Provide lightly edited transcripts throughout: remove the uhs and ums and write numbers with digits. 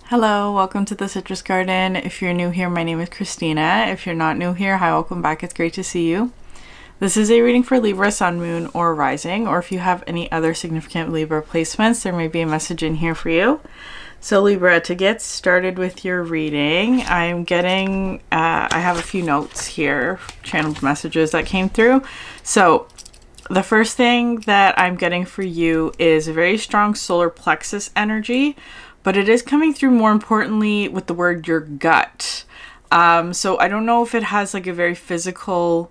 Hello, welcome to the Citrus Garden. If you're new here, my name is Christina. If you're not new here, hi, welcome back. It's great to see you. This is a reading for Libra, Sun, Moon, or Rising, or if you have any other significant Libra placements, there may be a message in here for you. So Libra, to get started with your reading, I have a few notes here, channeled messages that came through. So the first thing that I'm getting for you is a very strong solar plexus energy, but it is coming through more importantly with the word your gut. So I don't know if it has like a very physical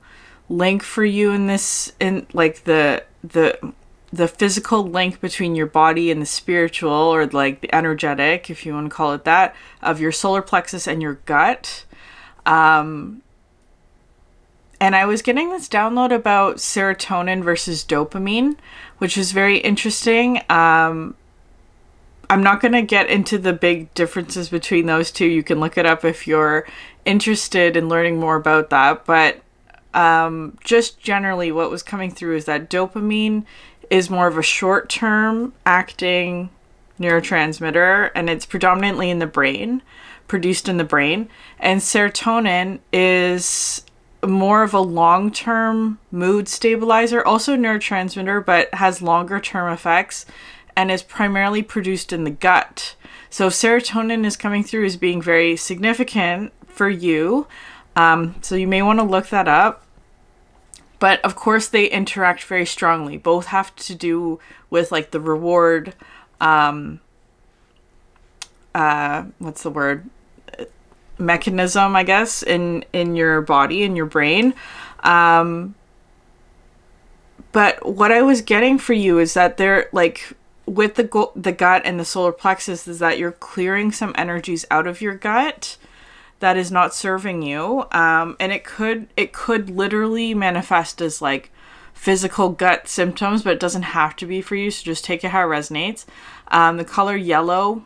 link for you in like the physical link between your body and the spiritual, or like the energetic, if you want to call it that, of your solar plexus and your gut. And I was getting this download about serotonin versus dopamine, which is very interesting. I'm not going to get into the big differences between those two. You can look it up if you're interested in learning more about that. But just generally what was coming through is that dopamine is more of a short-term acting neurotransmitter, and it's predominantly in the brain, produced in the brain. And serotonin is more of a long-term mood stabilizer, also neurotransmitter, but has longer-term effects and is primarily produced in the gut. So serotonin is coming through as being very significant for you. So you may want to look that up. But of course they interact very strongly. Both have to do with like the reward, what's the word? Mechanism, I guess, in your body, in your brain. But what I was getting for you is that they're like, with the gut and the solar plexus, is that you're clearing some energies out of your gut that is not serving you. And it could literally manifest as like physical gut symptoms, but it doesn't have to be for you. So just take it how it resonates. The color yellow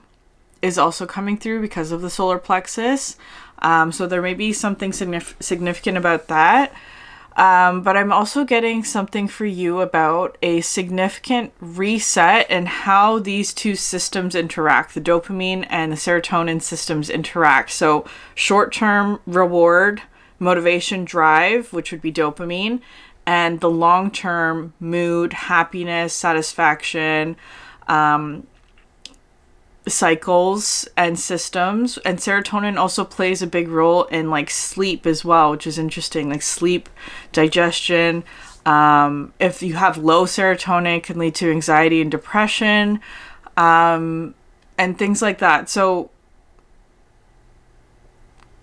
is also coming through because of the solar plexus. So there may be something significant about that. But I'm also getting something for you about a significant reset and how these two systems interact. The dopamine and the serotonin systems interact. So short-term reward, motivation, drive, which would be dopamine, and the long-term mood, happiness, satisfaction, cycles and systems. And serotonin also plays a big role in like sleep as well, which is interesting, like sleep, digestion. If you have low serotonin, it can lead to anxiety and depression, and things like that. So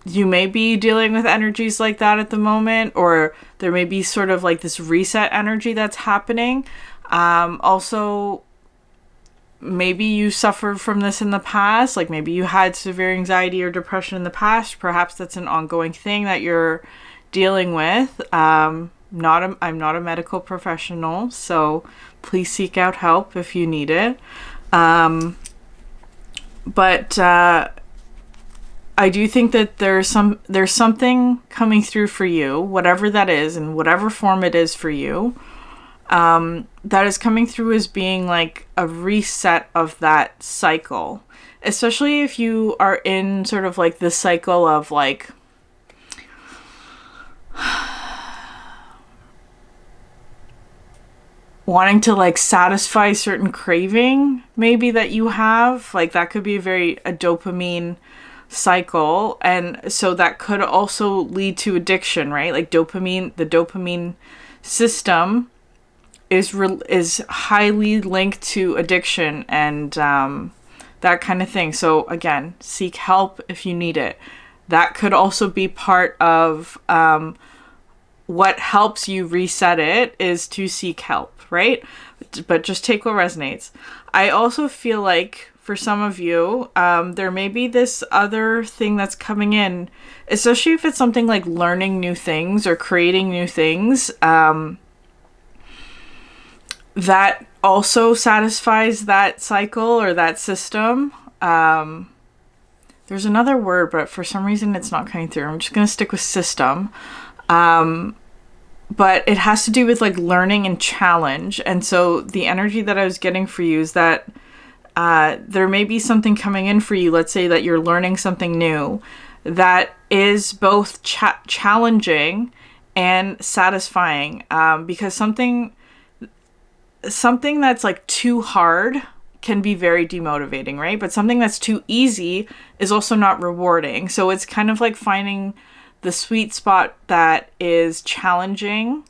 you may be dealing with energies like that at the moment, or there may be sort of like this reset energy that's happening. Also, maybe you suffered from this in the past, like maybe you had severe anxiety or depression in the past. Perhaps that's an ongoing thing that you're dealing with. I'm not a medical professional, so please seek out help if you need it. But I do think that there's something coming through for you, whatever that is, in whatever form it is for you. That is coming through as being like a reset of that cycle, especially if you are in sort of like this cycle of like wanting to like satisfy certain craving maybe that you have. Like that could be a dopamine cycle, and so that could also lead to addiction, right? Like the dopamine system is highly linked to addiction and that kind of thing. So again, seek help if you need it. That could also be part of what helps you reset it, is to seek help, right? But just take what resonates. I also feel like for some of you, there may be this other thing that's coming in, especially if it's something like learning new things or creating new things. That also satisfies that cycle or that system. There's another word, but for some reason it's not coming through. I'm just going to stick with system. But it has to do with like learning and challenge. And so the energy that I was getting for you is that there may be something coming in for you. Let's say that you're learning something new that is both challenging and satisfying, because something that's like too hard can be very demotivating, right? But something that's too easy is also not rewarding. So it's kind of like finding the sweet spot that is challenging.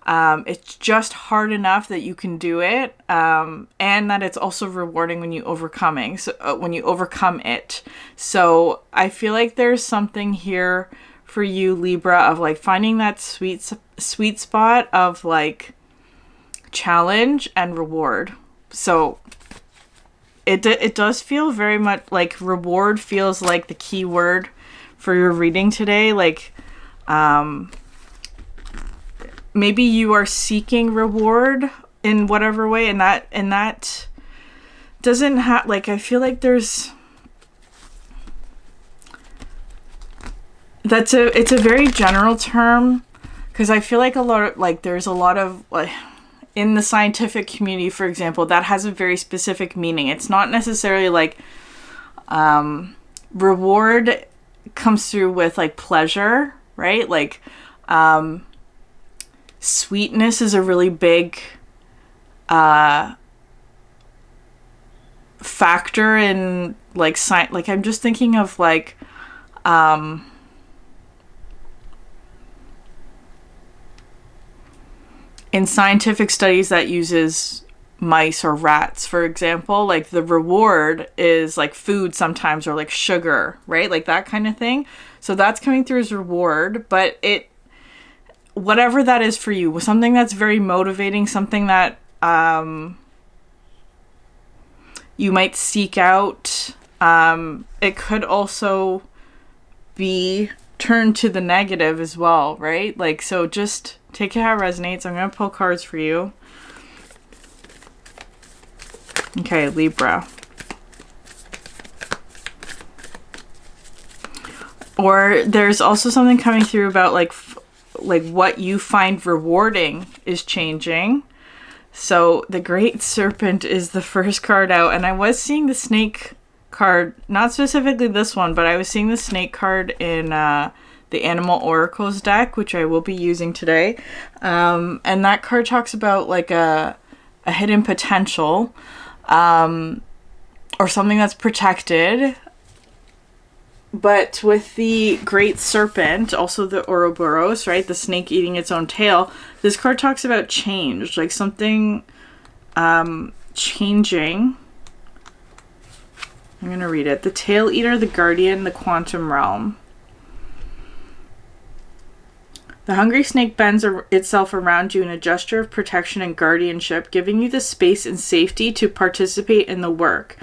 It's just hard enough that you can do it, and that it's also rewarding when you overcome it. So I feel like there's something here for you, Libra, of like finding that sweet spot of like challenge and reward. So it does feel very much like reward feels like the key word for your reading today. Like, maybe you are seeking reward in whatever way, and that doesn't have, like, I feel like it's a very general term, because I feel like there's a lot of, like, in the scientific community, for example, that has a very specific meaning. It's not necessarily like, reward comes through with like pleasure, right? Like, sweetness is a really big factor in like science. Like, I'm just thinking of like in scientific studies that uses mice or rats, for example, like the reward is like food sometimes, or like sugar, right? Like that kind of thing. So that's coming through as reward, but whatever that is for you, something that's very motivating, something that you might seek out. It could also be turned to the negative as well, right? Like, so just take it how it resonates. I'm going to pull cards for you. Okay, Libra. Or there's also something coming through about like what you find rewarding is changing. So the Great Serpent is the first card out, and I was seeing the snake card, not specifically this one, but I was seeing the snake card in the Animal Oracles deck, which I will be using today. And that card talks about like a hidden potential, or something that's protected. But with the Great Serpent, also the Ouroboros, right? The snake eating its own tail. This card talks about change, like something changing. I'm going to read it. The Tail Eater, the Guardian, the Quantum Realm. The hungry snake bends itself around you in a gesture of protection and guardianship, giving you the space and safety to participate in the work.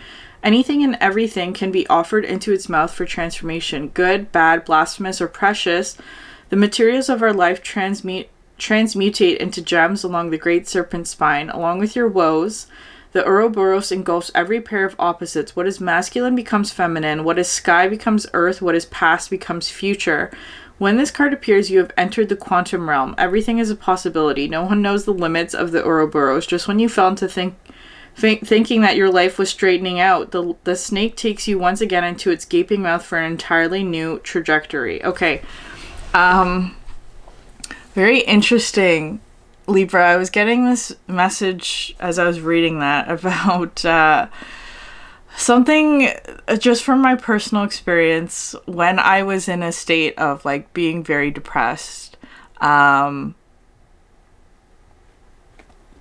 Anything and everything can be offered into its mouth for transformation. Good, bad, blasphemous, or precious. The materials of our life transmutate into gems along the Great Serpent's spine. Along with your woes, the Ouroboros engulfs every pair of opposites. What is masculine becomes feminine. What is sky becomes earth. What is past becomes future. When this card appears, you have entered the quantum realm. Everything is a possibility. No one knows the limits of the Ouroboros. Just when you fell into thinking that your life was straightening out, the snake takes you once again into its gaping mouth for an entirely new trajectory. Okay. Very interesting, Libra. I was getting this message as I was reading that about something just from my personal experience when I was in a state of like being very depressed.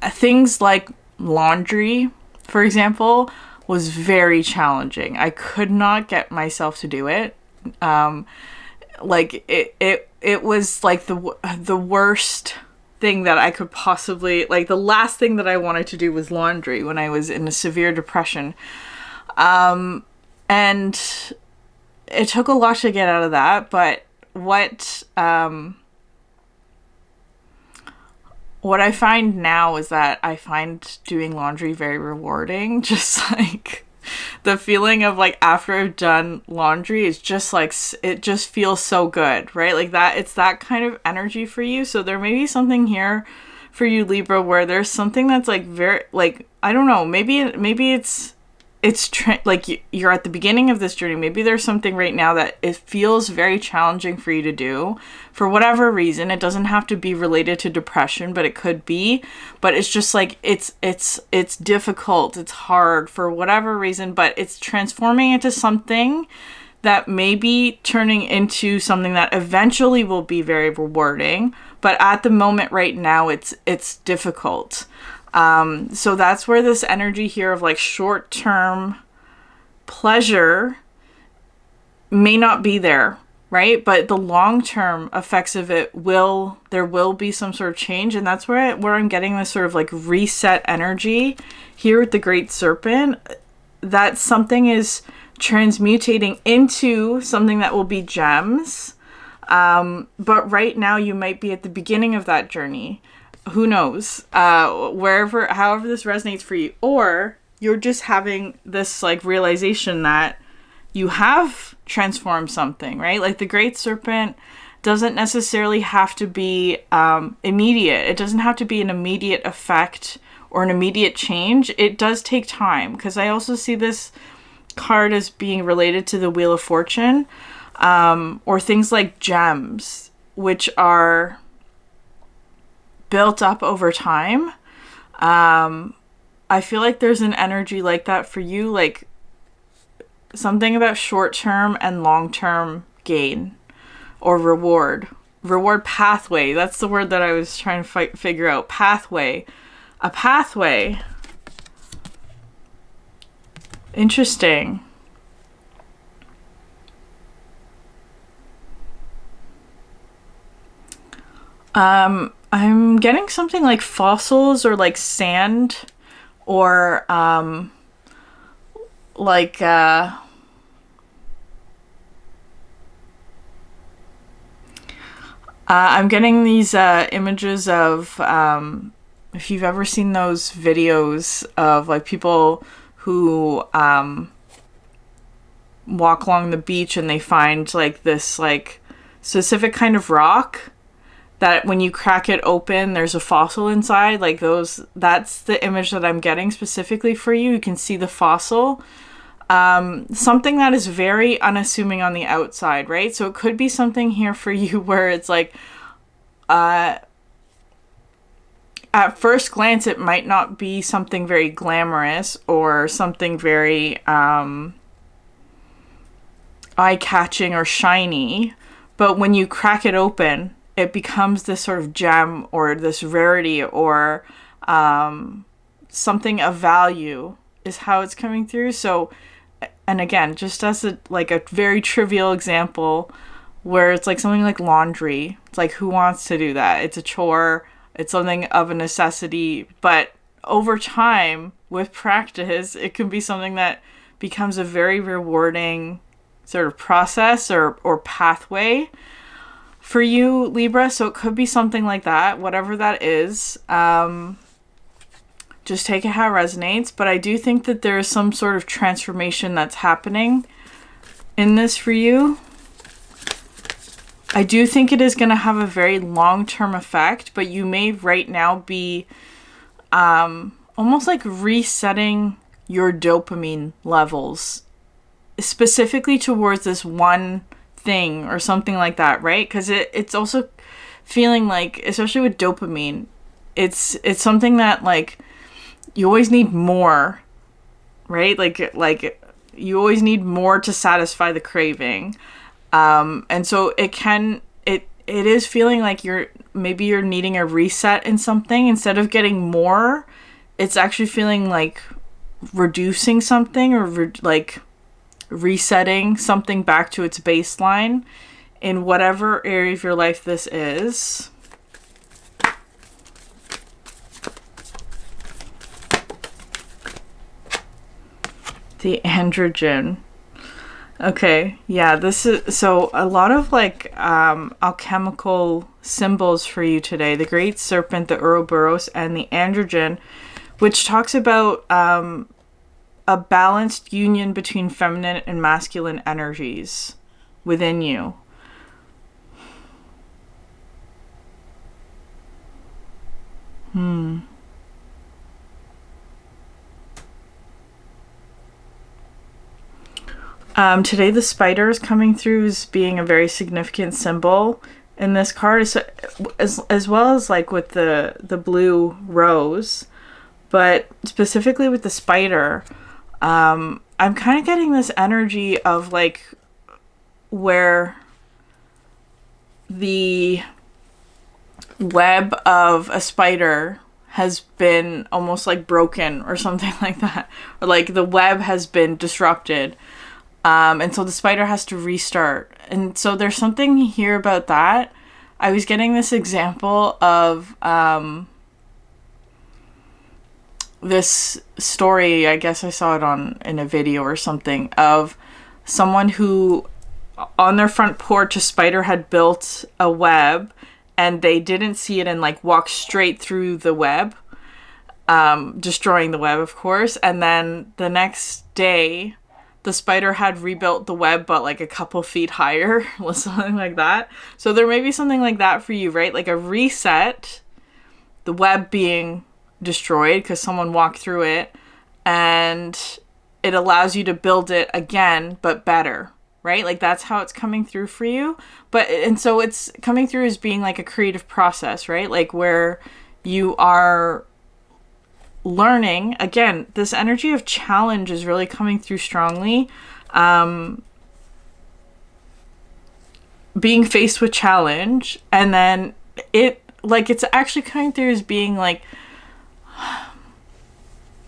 Things like laundry, for example, was very challenging. I could not get myself to do it. Like it was like the worst thing that I could possibly, like, the last thing that I wanted to do was laundry when I was in a severe depression. And it took a lot to get out of that, but what I find now is that I find doing laundry very rewarding. Just like the feeling of like after I've done laundry is just like, it just feels so good, right? Like that, it's that kind of energy for you. So there may be something here for you, Libra, where there's something that's like very, like, I don't know, maybe it's like you're at the beginning of this journey. Maybe there's something right now that it feels very challenging for you to do for whatever reason. It doesn't have to be related to depression, but it could be. But it's just like it's difficult. It's hard for whatever reason, but it's transforming into something that may be turning into something that eventually will be very rewarding. But at the moment right now, it's difficult. So that's where this energy here of like short-term pleasure may not be there, right? But the long-term effects of it there will be some sort of change. And that's where I'm getting this sort of like reset energy here with the Great Serpent, that something is transmutating into something that will be gems. But right now you might be at the beginning of that journey. Who knows, however this resonates for you, or you're just having this like realization that you have transformed something, right? Like the Great Serpent doesn't necessarily have to be immediate. It doesn't have to be an immediate effect or an immediate change. It does take time, because I also see this card as being related to the Wheel of Fortune, or things like gems, which are built up over time. I feel like there's an energy like that for you, like something about short-term and long-term gain or reward pathway. That's the word that I was trying to figure out. Pathway. A pathway. Interesting. I'm getting something like fossils or like sand, or like I'm getting these images of if you've ever seen those videos of like people who walk along the beach and they find like this like specific kind of rock that when you crack it open, there's a fossil inside. Like that's the image that I'm getting specifically for you. You can see the fossil. Something that is very unassuming on the outside, right? So it could be something here for you where it's like, at first glance, it might not be something very glamorous or something very eye-catching or shiny. But when you crack it open, it becomes this sort of gem or this rarity or something of value is how it's coming through. So, and again, just as a very trivial example where it's like something like laundry. It's like, who wants to do that? It's a chore. It's something of a necessity. But over time, with practice, it can be something that becomes a very rewarding sort of process or pathway for you, Libra. So it could be something like that, whatever that is. Just take it how it resonates. But I do think that there is some sort of transformation that's happening in this for you. I do think it is going to have a very long-term effect, but you may right now be almost like resetting your dopamine levels specifically towards this one thing or something like that, right? Because it's also feeling like, especially with dopamine, it's something that like you always need more, right? Like you always need more to satisfy the craving, and so it is feeling like you're needing a reset in something. Instead of getting more, it's actually feeling like reducing something or like resetting something back to its baseline in whatever area of your life this is. The androgen. Okay, yeah, this is so a lot of like alchemical symbols for you today. The Great Serpent, the Ouroboros, and the androgen, which talks about a balanced union between feminine and masculine energies within you. Today the spider is coming through as being a very significant symbol in this card, as well as like with the blue rose, but specifically with the spider. I'm kind of getting this energy of like where the web of a spider has been almost like broken or something like that, or like the web has been disrupted, and so the spider has to restart. And so there's something here about that. I was getting this example of this story, I guess I saw it in a video or something, of someone who on their front porch a spider had built a web and they didn't see it and like walked straight through the web, destroying the web, of course. And then the next day, the spider had rebuilt the web, but like a couple feet higher, or something like that. So there may be something like that for you, right? Like a reset, the web being destroyed because someone walked through it, and it allows you to build it again, but better. Right? Like that's how it's coming through for you. And so it's coming through as being like a creative process, right? Like where you are learning. Again, this energy of challenge is really coming through strongly. Being faced with challenge, and then it's actually coming through as being like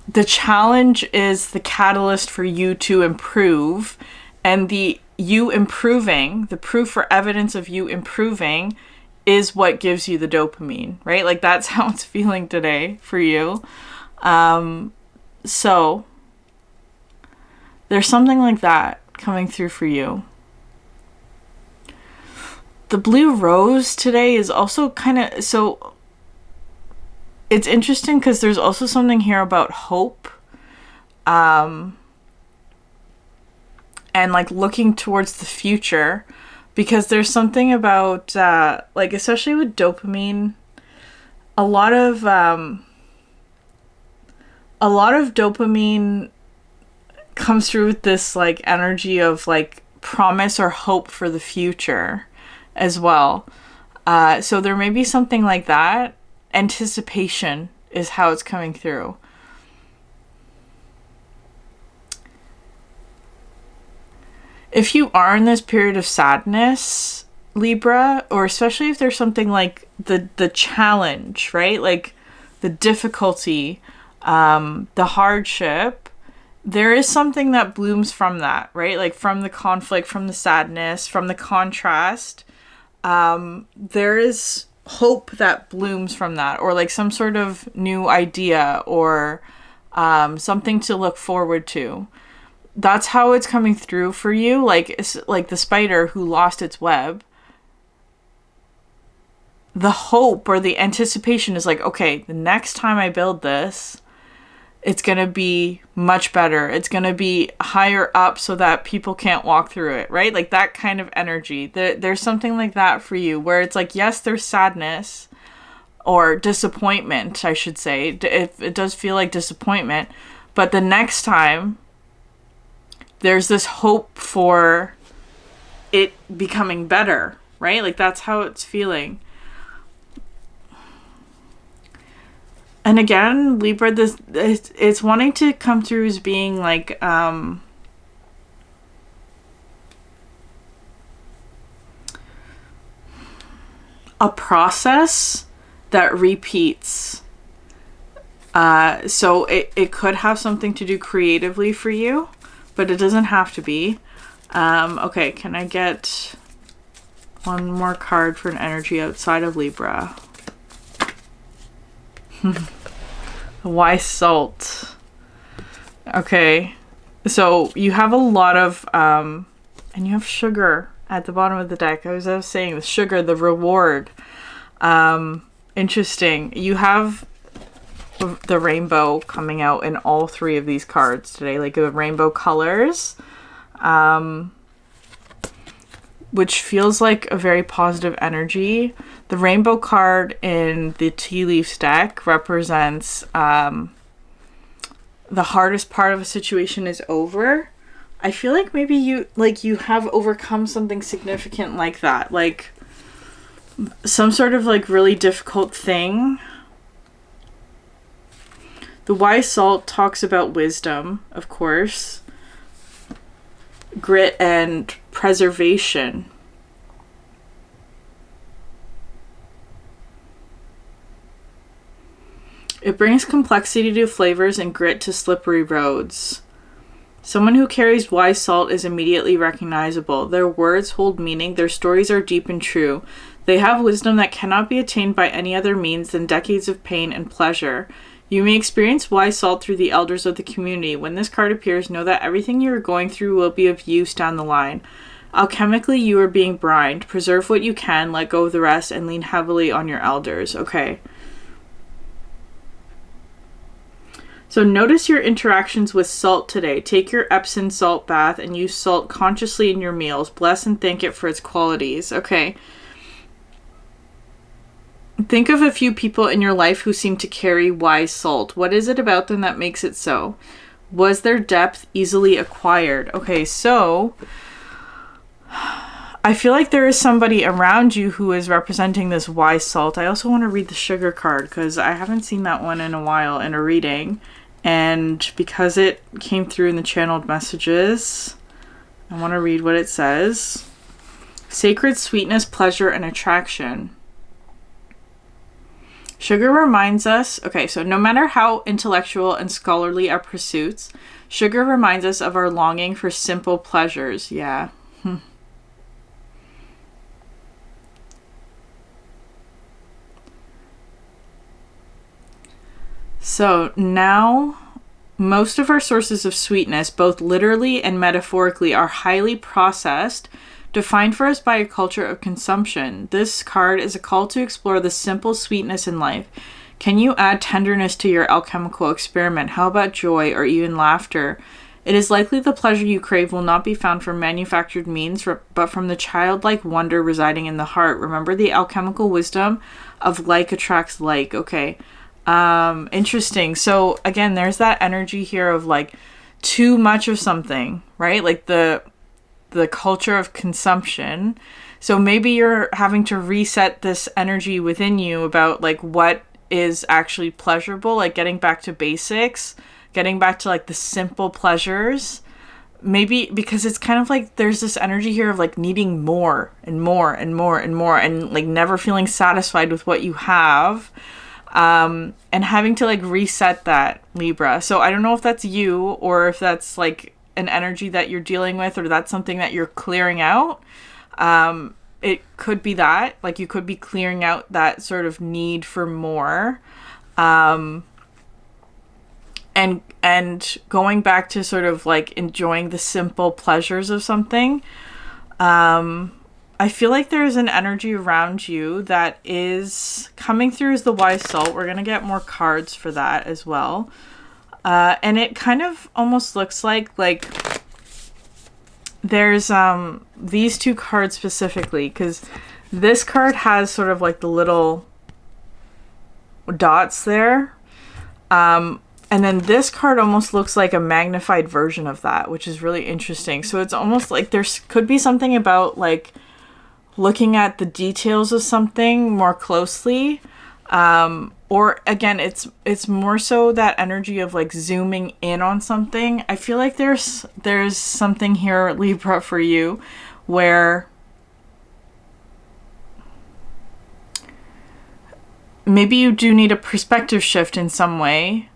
the challenge is the catalyst for you to improve. And the proof or evidence of you improving is what gives you the dopamine, right? Like that's how it's feeling today for you. So there's something like that coming through for you. The blue rose today is also kind of, so it's interesting because there's also something here about hope. And like looking towards the future, because there's something about like especially with dopamine, a lot of dopamine comes through with this like energy of like promise or hope for the future as well. So there may be something like that. Anticipation is how it's coming through. If you are in this period of sadness, Libra, or especially if there's something like the challenge, right? Like the difficulty, the hardship, there is something that blooms from that, right? Like from the conflict, from the sadness, from the contrast, there is hope that blooms from that, or like some sort of new idea, or something to look forward to. That's how it's coming through for you. Like it's like the spider who lost its web. The hope or the anticipation is like, okay, the next time I build this, it's going to be much better. It's going to be higher up so that people can't walk through it, right? Like that kind of energy. There's something like that for you where it's like, yes, there's sadness or disappointment, I should say. It does feel like disappointment, but the next time, there's this hope for it becoming better, right? Like that's how it's feeling. And again, Libra, it's wanting to come through as being like a process that repeats. So it could have something to do creatively for you, but it doesn't have to be. Okay, can I get one more card for an energy outside of Libra? Why salt? Okay, so you have a lot of, and you have sugar at the bottom of the deck. I was saying the sugar, the reward. Interesting. You have the rainbow coming out in all three of these cards today, like the rainbow colors, which feels like a very positive energy. The rainbow card in the tea leaves deck represents the hardest part of a situation is over. I feel like maybe you have overcome something significant like that, like some sort of like really difficult thing. The wise salt talks about wisdom, of course, grit and preservation. It brings complexity to flavors and grit to slippery roads. Someone who carries wise salt is immediately recognizable. Their words hold meaning, their stories are deep and true. They have wisdom that cannot be attained by any other means than decades of pain and pleasure. You may experience wise salt through the elders of the community. When this card appears, know that everything you are going through will be of use down the line. Alchemically, you are being brined. Preserve what you can, let go of the rest, and lean heavily on your elders. Okay. So notice your interactions with salt today. Take your Epsom salt bath and use salt consciously in your meals. Bless and thank it for its qualities. Okay. Think of a few people in your life who seem to carry wise salt. What is it about them that makes it so? Was their depth easily acquired? Okay, so I feel like there is somebody around you who is representing this wise salt. I also want to read the sugar card because I haven't seen that one in a while in a reading. And because it came through in the channeled messages, I want to read what it says. Sacred sweetness, pleasure, and attraction. Sugar reminds us, okay, so no matter how intellectual and scholarly our pursuits, sugar reminds us of our longing for simple pleasures. Yeah. So now most of our sources of sweetness, both literally and metaphorically, are highly processed, defined for us by a culture of consumption. This card is a call to explore the simple sweetness in life. Can you add tenderness to your alchemical experiment? How about joy or even laughter? It is likely the pleasure you crave will not be found from manufactured means, but from the childlike wonder residing in the heart. Remember the alchemical wisdom of like attracts like. Okay. Interesting. So again, there's that energy here of like too much of something, right? Like the culture of consumption. So maybe you're having to reset this energy within you about like what is actually pleasurable, like getting back to basics, getting back to like the simple pleasures. Maybe because it's kind of like there's this energy here of like needing more and more and more and more and like never feeling satisfied with what you have. And having to like reset that, Libra. So I don't know if that's you or if that's like an energy that you're dealing with or that's something that you're clearing out. It could be that, like you could be clearing out that sort of need for more. And going back to sort of like enjoying the simple pleasures of something. I feel like there's an energy around you that is coming through as the wise salt. We're going to get more cards for that as well. And it kind of almost looks like there's these two cards specifically, because this card has sort of like the little dots there. And then this card almost looks like a magnified version of that, which is really interesting. So it's almost like there could be something about like looking at the details of something more closely. Or again, it's more so that energy of like zooming in on something. I feel like there's something here, Libra, for you where maybe you do need a perspective shift in some way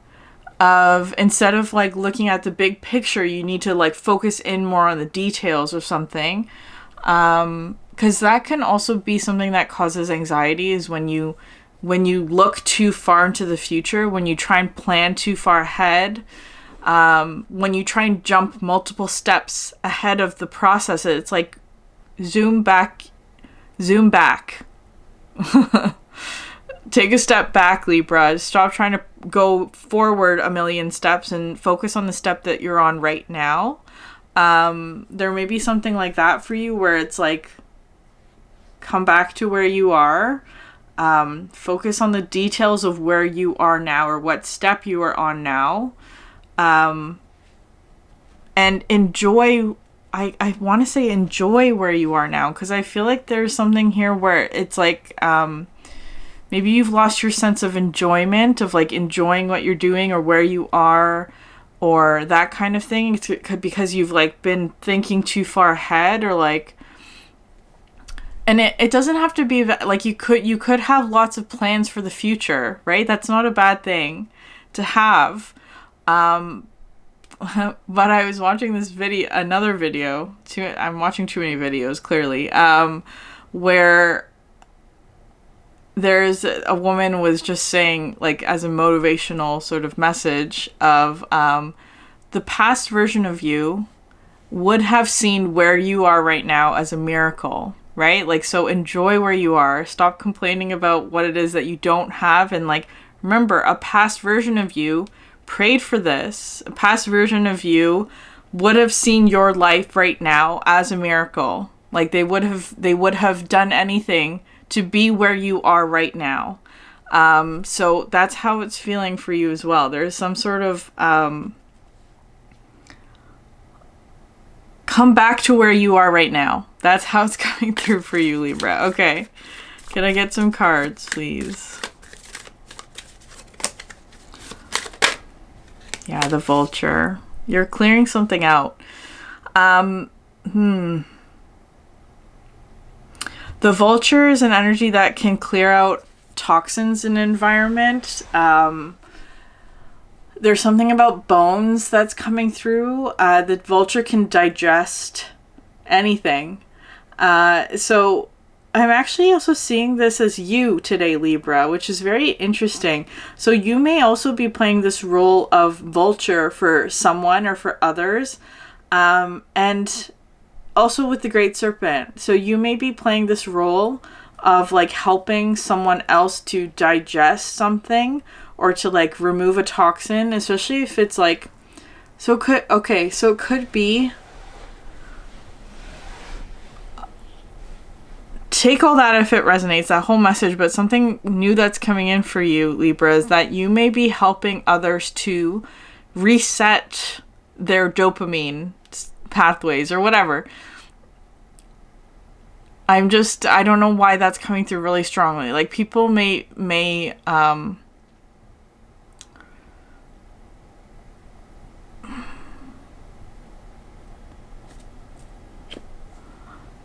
of instead of like looking at the big picture, you need to like focus in more on the details of something. Because that can also be something that causes anxiety is when you look too far into the future, when you try and plan too far ahead, when you try and jump multiple steps ahead of the process. It's like zoom back. Take a step back, Libra. Stop trying to go forward a million steps and focus on the step that you're on right now. There may be something like that for you where it's like, come back to where you are, focus on the details of where you are now or what step you are on now. and enjoy. I want to say enjoy where you are now, because I feel like there's something here where it's like maybe you've lost your sense of enjoyment, of like enjoying what you're doing or where you are, or that kind of thing. It's because you've like been thinking too far ahead, or like, and it doesn't have to be that, like, you could have lots of plans for the future, right? That's not a bad thing to have. But I was watching another video, I'm watching too many videos, clearly, where there's a woman was just saying, like, as a motivational sort of message of, the past version of you would have seen where you are right now as a miracle, right? Like, so enjoy where you are, stop complaining about what it is that you don't have, and like, remember, a past version of you prayed for this. A past version of you would have seen your life right now as a miracle. Like, they would have done anything to be where you are right now. So that's how it's feeling for you as well. There's some sort of come back to where you are right now. That's how it's coming through for you, Libra. Okay. Can I get some cards, please? Yeah, the vulture. You're clearing something out. The vulture is an energy that can clear out toxins in an environment. There's something about bones that's coming through. The vulture can digest anything. So I'm actually also seeing this as you today, Libra, which is very interesting. So you may also be playing this role of vulture for someone or for others. And also with the Great Serpent. So you may be playing this role of like helping someone else to digest something or to like remove a toxin, especially if it's like, so it could be, take all that if it resonates, that whole message, but something new that's coming in for you, Libra, is that you may be helping others to reset their dopamine pathways or whatever. I don't know why that's coming through really strongly. Like, people may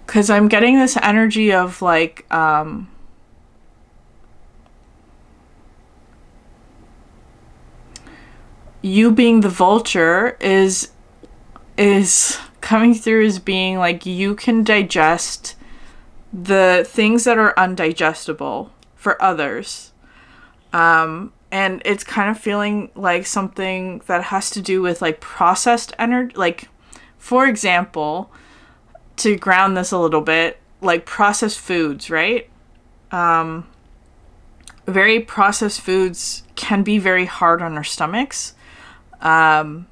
because I'm getting this energy of like, you being the vulture is coming through as being like, you can digest the things that are undigestible for others. And it's kind of feeling like something that has to do with like processed energy. Like, for example, to ground this a little bit, like processed foods, right? Very processed foods can be very hard on our stomachs. And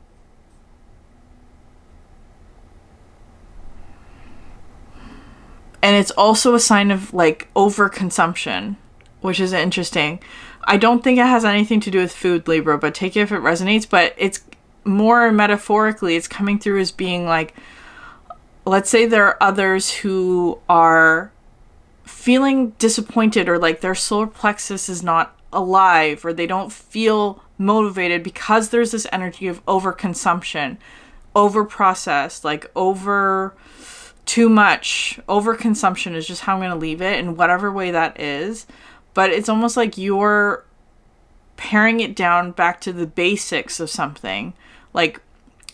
it's also a sign of like overconsumption, which is interesting. I don't think it has anything to do with food, Libra, but take it if it resonates. But it's more metaphorically, it's coming through as being like, let's say there are others who are feeling disappointed, or like their solar plexus is not alive, or they don't feel motivated because there's this energy of overconsumption, overprocessed, like too much. Overconsumption is just how I'm going to leave it, in whatever way that is. But it's almost like you're paring it down back to the basics of something, like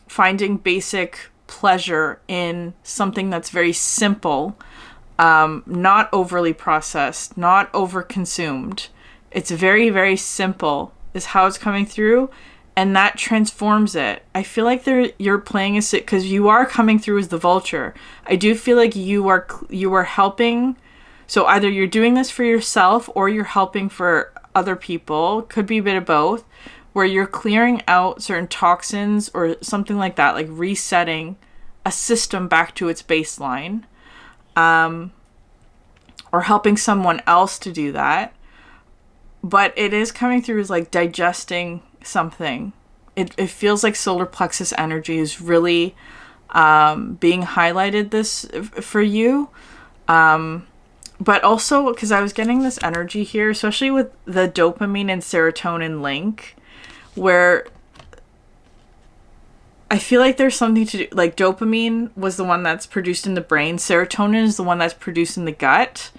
finding basic pleasure in something that's very simple, not overly processed, not overconsumed. It's very, very simple is how it's coming through, and that transforms it. I feel like you're playing as it because you are coming through as the vulture. I do feel like you are helping. So either you're doing this for yourself or you're helping for other people. Could be a bit of both, where you're clearing out certain toxins or something like that, like resetting a system back to its baseline, or helping someone else to do that. But it is coming through as like digesting something it feels like solar plexus energy is really being highlighted this for you. But also, because I was getting this energy here, especially with the dopamine and serotonin link, where I feel like there's something to do, like dopamine was the one that's produced in the brain. Serotonin is the one that's produced in the gut.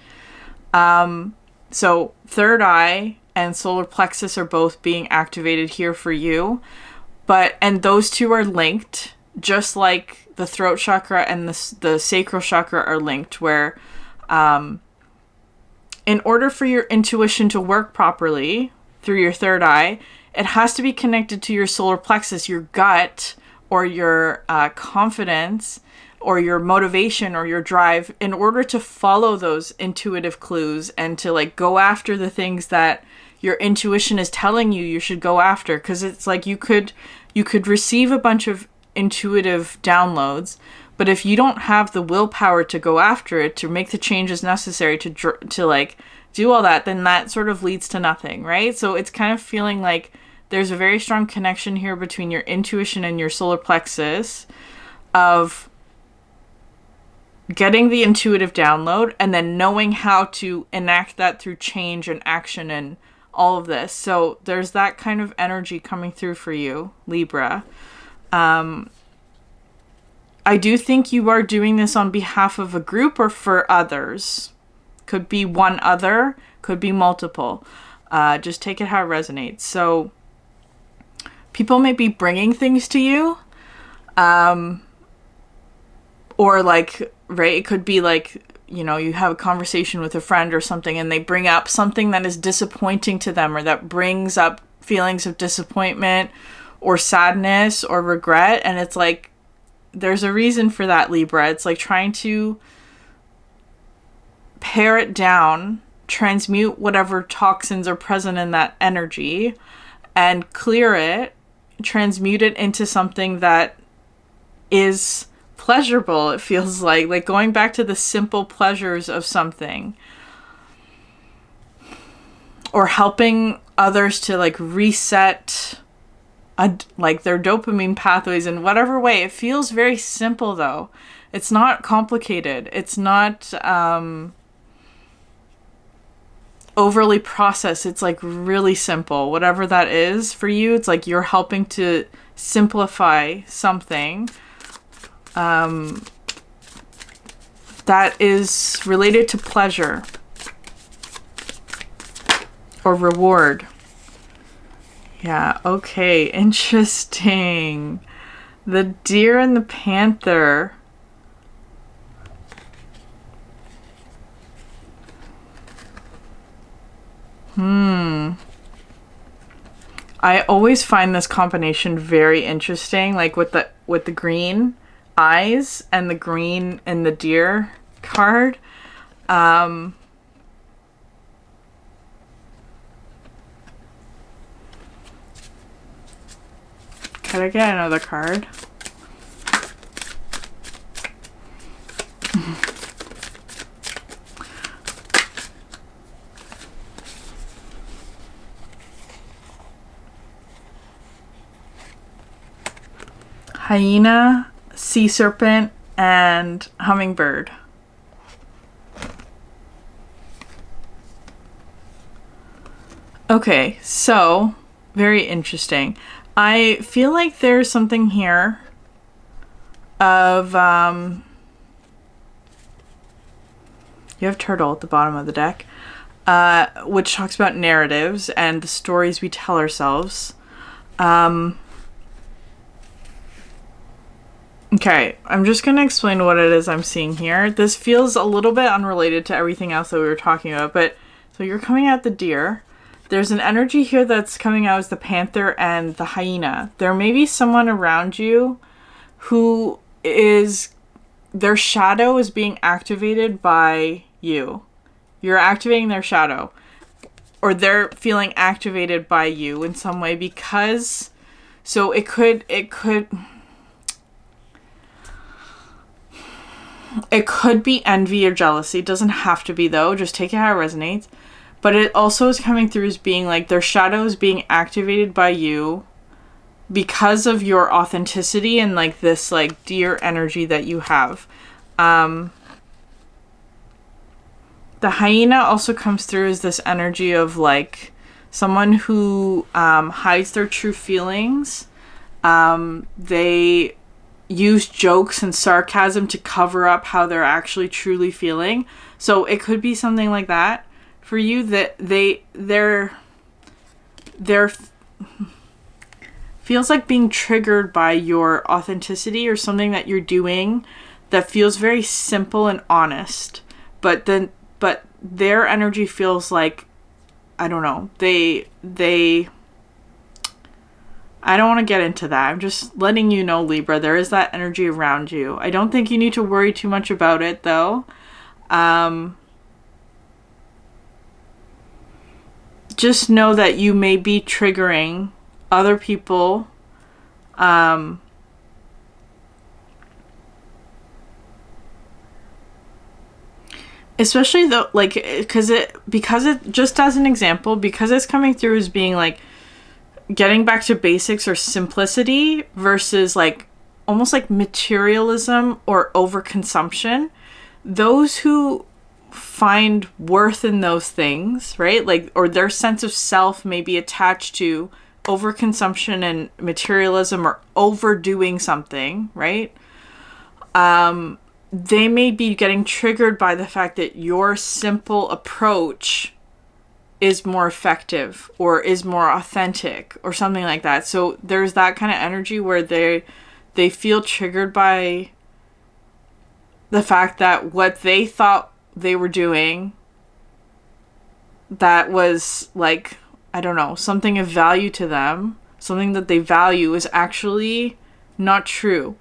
So third eye and solar plexus are both being activated here for you. And those two are linked, just like the throat chakra and the sacral chakra are linked, where in order for your intuition to work properly through your third eye, it has to be connected to your solar plexus, your gut, or your confidence, or your motivation, or your drive, in order to follow those intuitive clues and to like go after the things that your intuition is telling you should go after. Because it's like you could receive a bunch of intuitive downloads, but if you don't have the willpower to go after it, to make the changes necessary to like do all that, then that sort of leads to nothing, right? So it's kind of feeling like there's a very strong connection here between your intuition and your solar plexus of getting the intuitive download and then knowing how to enact that through change and action and all of this. So there's that kind of energy coming through for you, Libra. I do think you are doing this on behalf of a group or for others. Could be one other, could be multiple. Just take it how it resonates. So people may be bringing things to you. Or like, right, it could be like, you know, you have a conversation with a friend or something and they bring up something that is disappointing to them or that brings up feelings of disappointment or sadness or regret. And it's like, there's a reason for that, Libra. It's like trying to pare it down, transmute whatever toxins are present in that energy and clear it, transmute it into something that is pleasurable. It feels like going back to the simple pleasures of something, or helping others to like reset like their dopamine pathways in whatever way. It feels very simple though. It's not complicated. It's not overly processed. It's like really simple. Whatever that is for you, it's like you're helping to simplify something that is related to pleasure or reward. Yeah, okay, interesting. The deer and the panther. I always find this combination very interesting, like with the green eyes and the green and the deer card. Could I get another card? Hyena, sea serpent, and hummingbird. Okay, so very interesting. I feel like there's something here of you have turtle at the bottom of the deck, which talks about narratives and the stories we tell ourselves. Okay, I'm just going to explain what it is I'm seeing here. This feels a little bit unrelated to everything else that we were talking about, but so you're coming at the deer. There's an energy here that's coming out as the panther and the hyena. There may be someone around you who is, their shadow is being activated by you. You're activating their shadow, or they're feeling activated by you in some way, because, so it could be envy or jealousy. It doesn't have to be though. Just take it how it resonates. But it also is coming through as being like their shadow is being activated by you because of your authenticity and like this like dear energy that you have. The hyena also comes through as this energy of like someone who hides their true feelings. They use jokes and sarcasm to cover up how they're actually truly feeling. So it could be something like that for you, that they're feels like being triggered by your authenticity or something that you're doing that feels very simple and honest, but their energy feels like, I don't know, I don't want to get into that. I'm just letting you know, Libra, there is that energy around you. I don't think you need to worry too much about it, though. Just know that you may be triggering other people. Especially though, like, because it just as an example, because it's coming through as being like getting back to basics or simplicity versus like almost like materialism or overconsumption. Those who find worth in those things, right? Like, or their sense of self may be attached to overconsumption and materialism or overdoing something, right? They may be getting triggered by the fact that your simple approach is more effective or is more authentic or something like that. So there's that kind of energy where they feel triggered by the fact that what they thought they were doing that was like, I don't know, something of value to them, something that they value, is actually not true.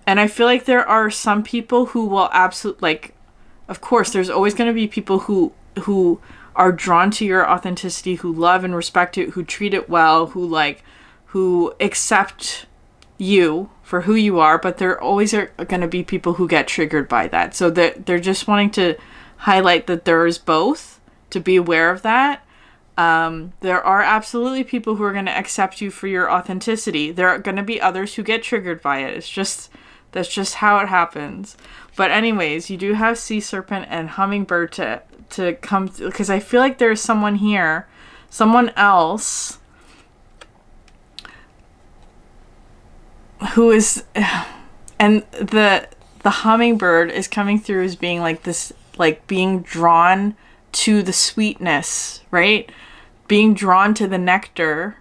And I feel like there are some people who will absolutely, like, of course, there's always going to be people who are drawn to your authenticity, who love and respect it, who treat it well, who accept you for who you are, but there always are going to be people who get triggered by that. So they're just wanting to highlight that there is both, to be aware of that. There are absolutely people who are going to accept you for your authenticity. There are going to be others who get triggered by it. That's just how it happens. But anyways, you do have sea serpent and hummingbird to come through, because I feel like there's someone here, someone else who is, and the hummingbird is coming through as being like this, like being drawn to the sweetness, right? Being drawn to the nectar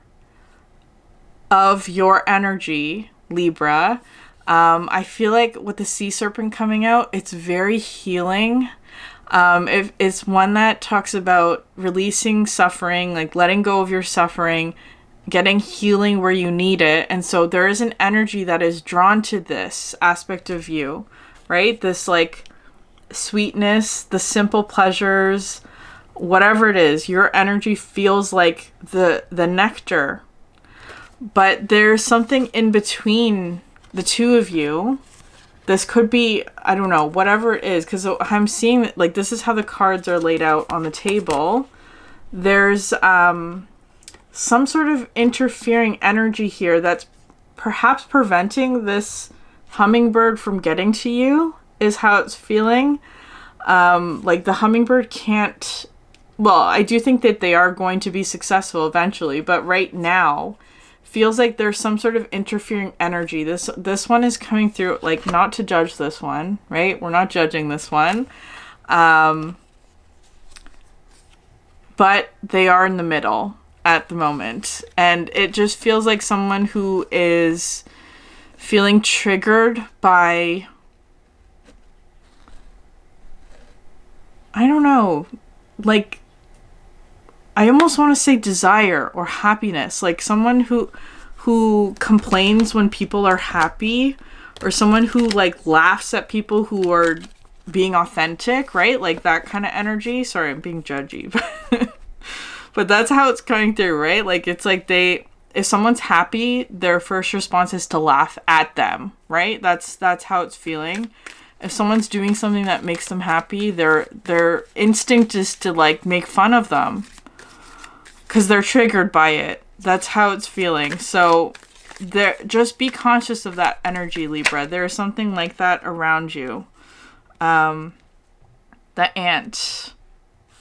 of your energy, Libra. I feel like with the sea serpent coming out, it's very healing. It's one that talks about releasing suffering, like letting go of your suffering, getting healing where you need it. And so there is an energy that is drawn to this aspect of you, right? This like sweetness, the simple pleasures, whatever it is, your energy feels like the nectar. But there's something in between the two of you. This could be, I don't know, whatever it is, because I'm seeing, like, this is how the cards are laid out on the table. There's some sort of interfering energy here that's perhaps preventing this hummingbird from getting to you, is how it's feeling. Like, the hummingbird can't, well, I do think that they are going to be successful eventually, but right now feels like there's some sort of interfering energy. This one is coming through, like, not to judge this one, right? We're not judging this one. But they are in the middle at the moment. And it just feels like someone who is feeling triggered by, I don't know, like, I almost want to say desire or happiness, like someone who complains when people are happy, or someone who like laughs at people who are being authentic, right? Like that kind of energy. Sorry, I'm being judgy, but that's how it's coming through, right? Like it's like if someone's happy, their first response is to laugh at them, right? That's how it's feeling. If someone's doing something that makes them happy, their instinct is to like make fun of them, because they're triggered by it. That's how it's feeling. So there, just be conscious of that energy, Libra. There is something like that around you. The ant.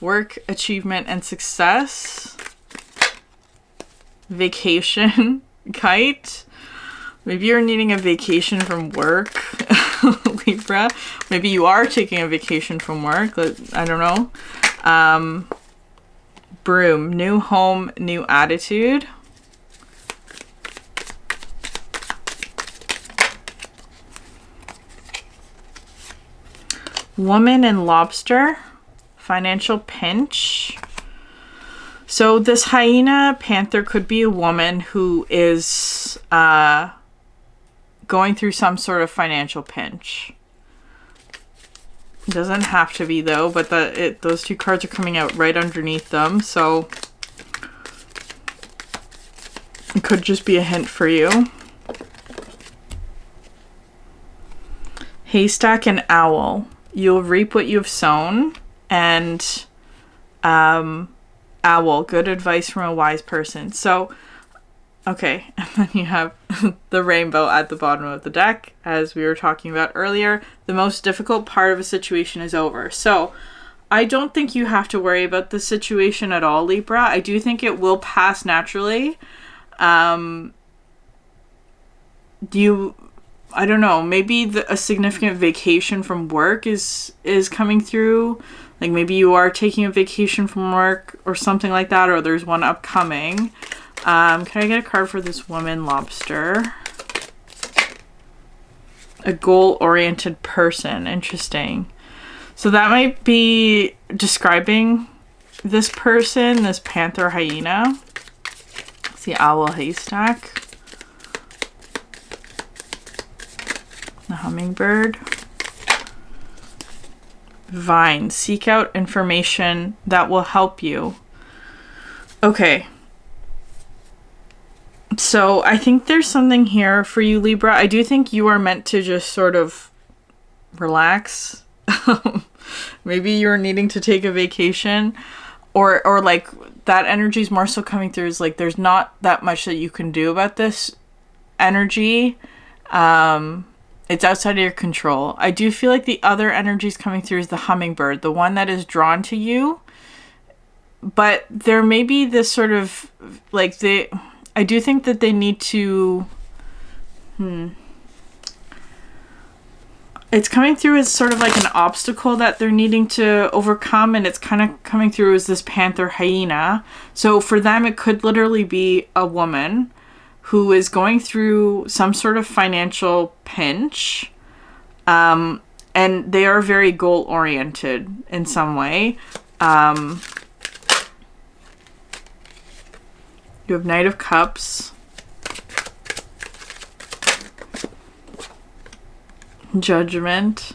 Work, achievement, and success. Vacation. Kite. Maybe you're needing a vacation from work, Libra. Maybe you are taking a vacation from work. I don't know. Broom. New home, new attitude. Woman and lobster. Financial pinch. So this hyena panther could be a woman who is going through some sort of financial pinch. It doesn't have to be though, but those two cards are coming out right underneath them, so it could just be a hint for you. Haystack and owl. You'll reap what you've sown. And owl, good advice from a wise person. So, okay, and then you have the rainbow at the bottom of the deck, as we were talking about earlier. The most difficult part of a situation is over. So, I don't think you have to worry about the situation at all, Libra. I do think it will pass naturally. I don't know, maybe a significant vacation from work is coming through. Like maybe you are taking a vacation from work or something like that, or there's one upcoming. Can I get a card for this woman lobster? A goal-oriented person. Interesting. So that might be describing this person, this panther hyena. It's the owl haystack. The hummingbird. Vine. Seek out information that will help you. Okay. So I think there's something here for you, Libra. I do think you are meant to just sort of relax. Maybe you're needing to take a vacation, or like that energy is more so coming through is like there's not that much that you can do about this energy. It's outside of your control. I do feel like the other energies coming through is the hummingbird, the one that is drawn to you. But there may be this sort of, like, I do think that they need to, it's coming through as sort of like an obstacle that they're needing to overcome, and it's kind of coming through as this panther hyena. So for them, it could literally be a woman who is going through some sort of financial pinch, and they are very goal-oriented in some way. You have Knight of Cups, Judgment.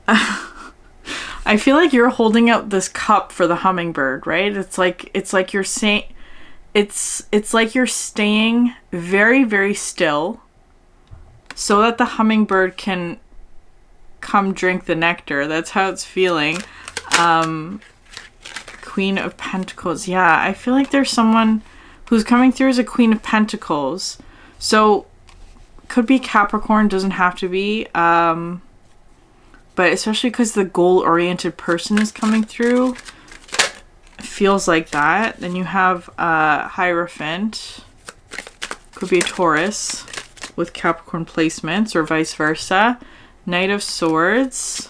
I feel like you're holding out this cup for the hummingbird, right? It's like you're saying. It's like you're staying very, very still so that the hummingbird can come drink the nectar. That's how it's feeling. Queen of Pentacles. Yeah, I feel like there's someone who's coming through as a Queen of Pentacles. So, could be Capricorn, doesn't have to be. But especially because the goal-oriented person is coming through. Feels like that. Then you have Hierophant. Could be a Taurus with Capricorn placements or vice versa. Knight of Swords.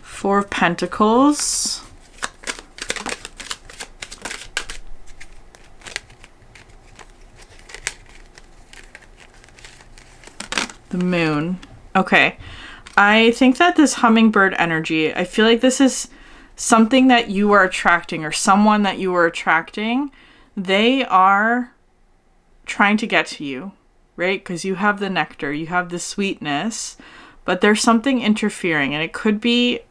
Four of Pentacles. The Moon. Okay. I think that this hummingbird energy, I feel like this is something that you are attracting or someone that you are attracting. They are trying to get to you, right? Because you have the nectar, you have the sweetness, but there's something interfering, and it could be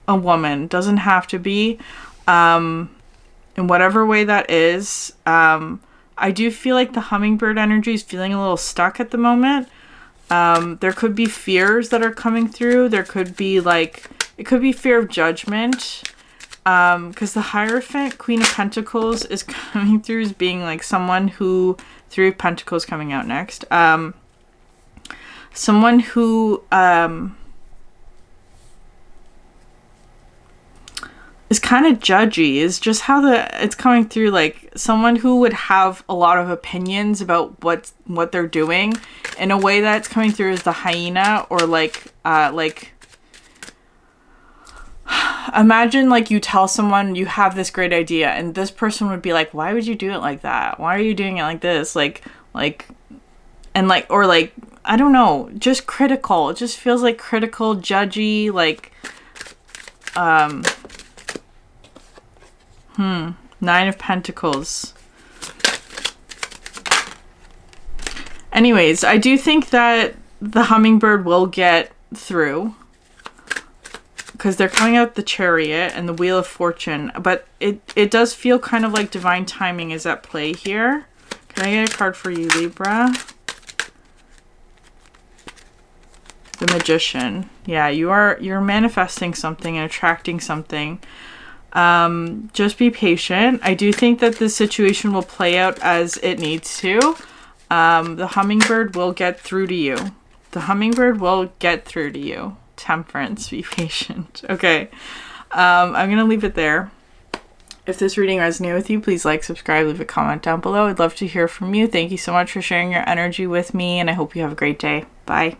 a woman, doesn't have to be. In whatever way that is, I do feel like the hummingbird energy is feeling a little stuck at the moment. There could be fears that are coming through. There could be it could be fear of judgment. Because the Hierophant, Queen of Pentacles, is coming through as being like someone who, Three of Pentacles coming out next, someone who is kind of judgy, is just how it's coming through, like someone who would have a lot of opinions about what they're doing, in a way that's coming through as the hyena, or like imagine like you tell someone you have this great idea and this person would be like, why would you do it like that? Why are you doing it like this? Or I don't know, just critical. It just feels like critical, judgy, like, Nine of Pentacles. Anyways, I do think that the Hummingbird will get through, because they're coming out the Chariot and the Wheel of Fortune, but it does feel kind of like divine timing is at play here. Can I get a card for you, Libra? The Magician. Yeah, you're manifesting something and attracting something. Just be patient. I do think that this situation will play out as it needs to. The Hummingbird will get through to you. The Hummingbird will get through to you. Temperance, be patient. Okay, I'm gonna leave it there. If this reading resonated with you, please like, subscribe, leave a comment down below. I'd love to hear from you. Thank you so much for sharing your energy with me, and I hope you have a great day. Bye.